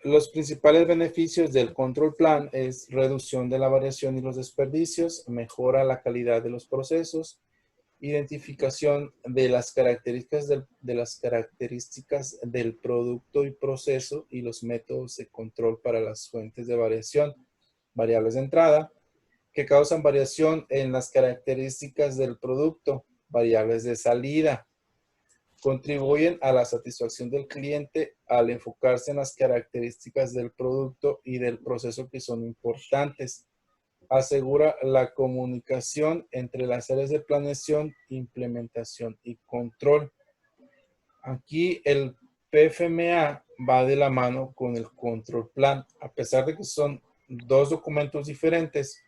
Speaker 1: Los principales beneficios del control plan es reducción de la variación y los desperdicios, mejora la calidad de los procesos, identificación de las características del producto y proceso y los métodos de control para las fuentes de variación, variables de entrada, que causan variación en las características del producto, variables de salida. Contribuyen a la satisfacción del cliente al enfocarse en las características del producto y del proceso que son importantes. Asegura la comunicación entre las áreas de planeación, implementación y control. Aquí el PFMA va de la mano con el control plan. A pesar de que son dos documentos diferentes,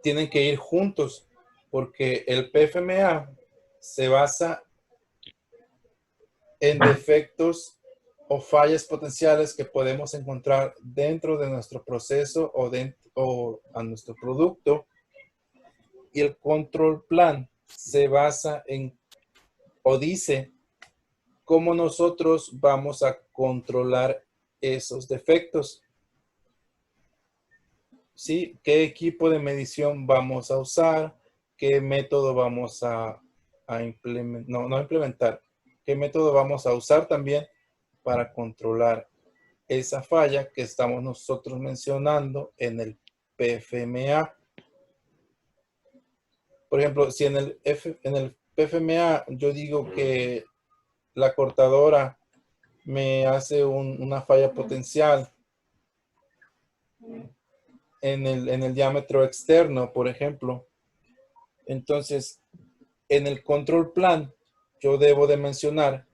Speaker 1: tienen que ir juntos porque el PFMA se basa en defectos o fallas potenciales que podemos encontrar dentro de nuestro proceso o a nuestro producto, y el control plan se basa en o dice ¿cómo nosotros vamos a controlar esos defectos? ¿Sí? ¿Qué equipo de medición vamos a usar? ¿Qué método vamos a implementar? No implementar. ¿Qué método vamos a usar también para controlar esa falla que estamos nosotros mencionando en el PFMA? Por ejemplo, si en el PFMA yo digo que la cortadora me hace una falla potencial en el diámetro externo, por ejemplo, entonces en el control plan yo debo de mencionar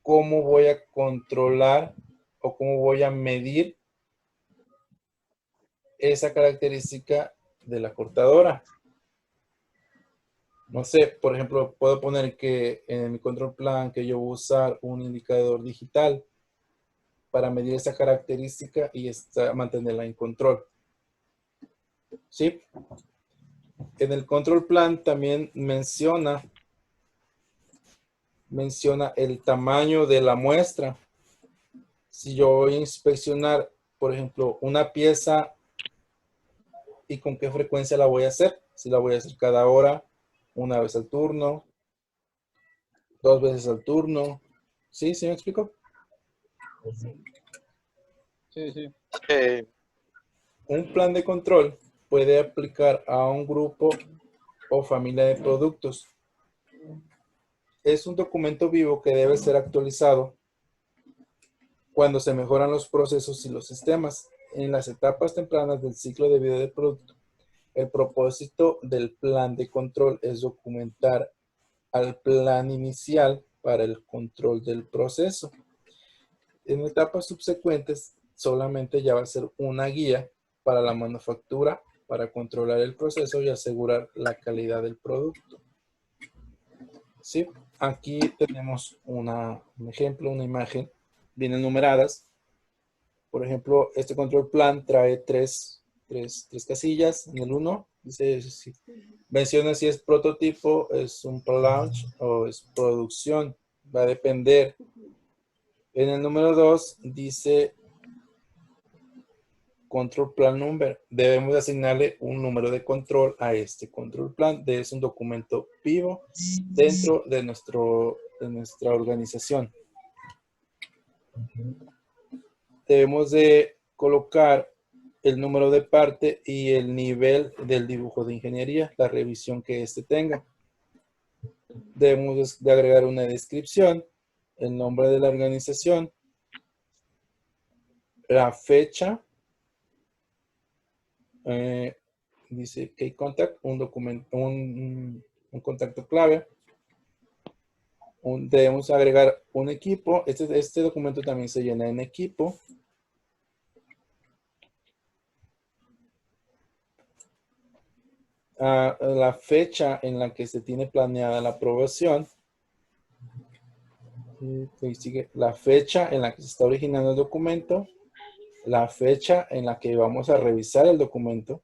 Speaker 1: cómo voy a controlar o cómo voy a medir esa característica de la cortadora. No sé, por ejemplo, puedo poner que en mi control plan que yo voy a usar un indicador digital para medir esa característica y mantenerla en control. ¿Sí? En el control plan también menciona el tamaño de la muestra. Si yo voy a inspeccionar, por ejemplo, una pieza y con qué frecuencia la voy a hacer. Si la voy a hacer cada hora, una vez al turno, 2 veces al turno. ¿Sí? ¿Sí me explico?
Speaker 4: Sí, sí.
Speaker 3: Sí.
Speaker 1: Un plan de control puede aplicar a un grupo o familia de productos. Es un documento vivo que debe ser actualizado cuando se mejoran los procesos y los sistemas. En las etapas tempranas del ciclo de vida del producto, el propósito del plan de control es documentar al plan inicial para el control del proceso. En etapas subsecuentes, solamente ya va a ser una guía para la manufactura para controlar el proceso y asegurar la calidad del producto. ¿Sí? Aquí tenemos un ejemplo, una imagen, vienen numeradas. Por ejemplo, este control plan trae tres casillas. En el 1 dice, sí, menciona si es prototipo, es un pre-launch o es producción. Va a depender. En el número 2 dice control plan number. Debemos asignarle un número de control a este control plan. Es un documento vivo dentro de nuestra organización. Debemos de colocar el número de parte y el nivel del dibujo de ingeniería, la revisión que éste tenga. Debemos de agregar una descripción, el nombre de la organización, la fecha, dice key contact, un documento, un contacto clave. Debemos agregar un equipo. Este documento también se llena en equipo. La fecha en la que se tiene planeada la aprobación. Sigue la fecha en la que se está originando el documento. La fecha en la que vamos a revisar el documento.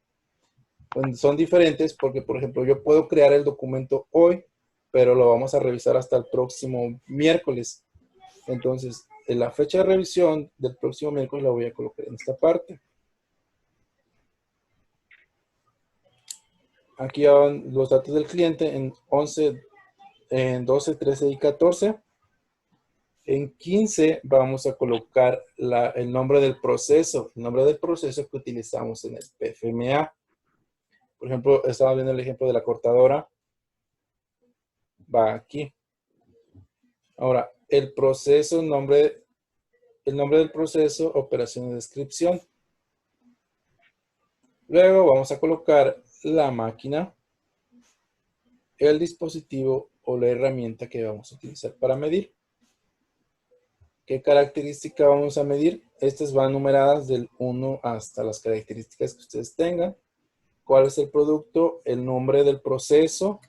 Speaker 1: Son diferentes porque, por ejemplo, yo puedo crear el documento hoy, pero lo vamos a revisar hasta el próximo miércoles. Entonces, en la fecha de revisión del próximo miércoles la voy a colocar en esta parte. Aquí van los datos del cliente en 12, 13 y 14. En 15 vamos a colocar el nombre del proceso. El nombre del proceso que utilizamos en el PFMA. Por ejemplo, estaba viendo el ejemplo de la cortadora. Va aquí. Ahora, el proceso, el nombre del proceso, operación de descripción. Luego vamos a colocar la máquina, el dispositivo o la herramienta que vamos a utilizar para medir. ¿Qué característica vamos a medir? Estas van numeradas del 1 hasta las características que ustedes tengan. ¿Cuál es el producto? El nombre del proceso.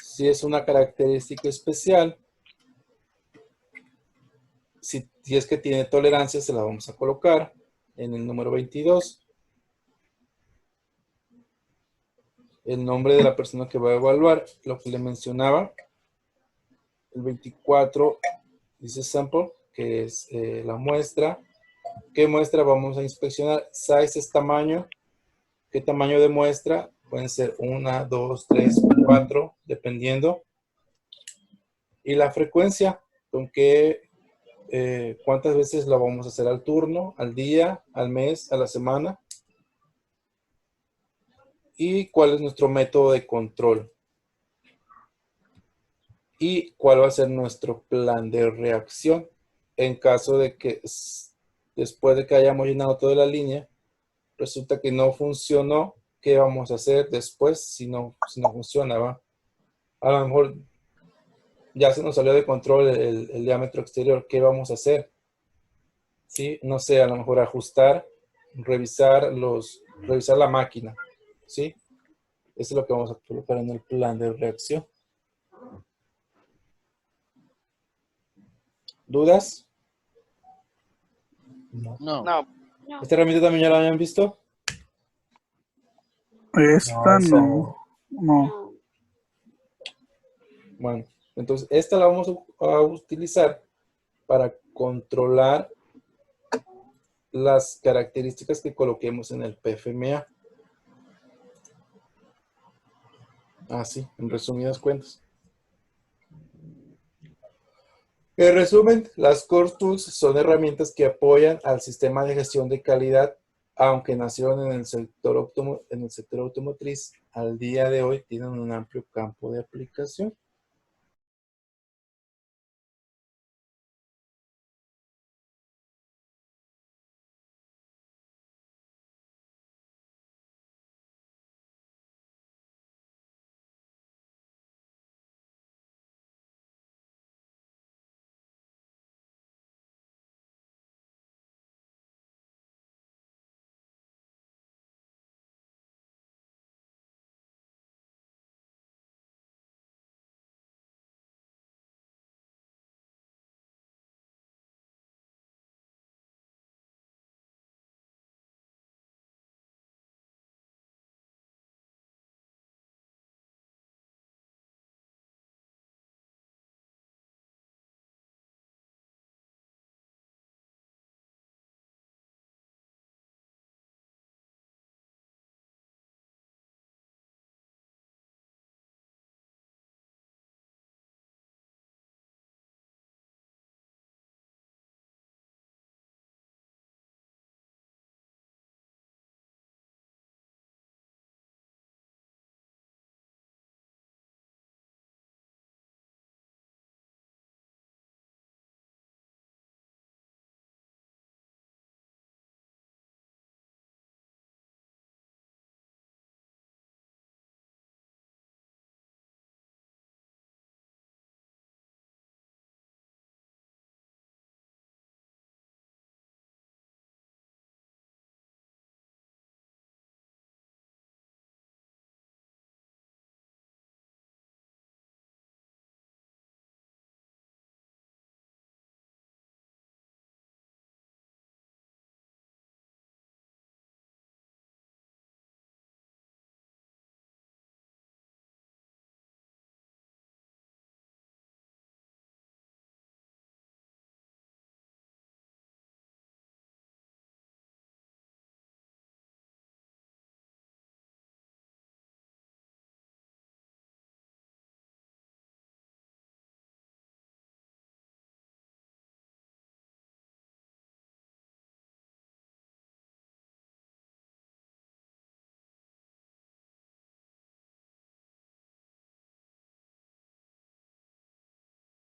Speaker 1: Si es una característica especial. Si es que tiene tolerancia, se la vamos a colocar en el número 22. El nombre de la persona que va a evaluar, lo que le mencionaba. El 24 dice sample, que es la muestra. ¿Qué muestra vamos a inspeccionar? Size es tamaño. ¿Qué tamaño de muestra? Pueden ser 1, 2, 3, 4, dependiendo. Y la frecuencia, con qué, cuántas veces la vamos a hacer al turno, al día, al mes, a la semana. Y cuál es nuestro método de control. Y cuál va a ser nuestro plan de reacción en caso de que después de que hayamos llenado toda la línea, resulta que no funcionó. ¿Qué vamos a hacer después si no funciona? ¿Va? A lo mejor ya se nos salió de control el diámetro exterior. ¿Qué vamos a hacer? ¿Sí? No sé, a lo mejor ajustar, revisar la máquina. ¿Sí? Eso es lo que vamos a colocar en el plan de reacción. ¿Dudas? No.
Speaker 4: No.
Speaker 3: No,
Speaker 1: ¿Esta herramienta también ya la habían visto?
Speaker 4: Esta
Speaker 2: esa
Speaker 4: no. No.
Speaker 1: Bueno, entonces esta la vamos a utilizar para controlar las características que coloquemos en el PFMA. Así, en resumidas cuentas. En resumen, las Core Tools son herramientas que apoyan al sistema de gestión de calidad, aunque nacieron en el sector automotriz, al día de hoy tienen un amplio campo de aplicación.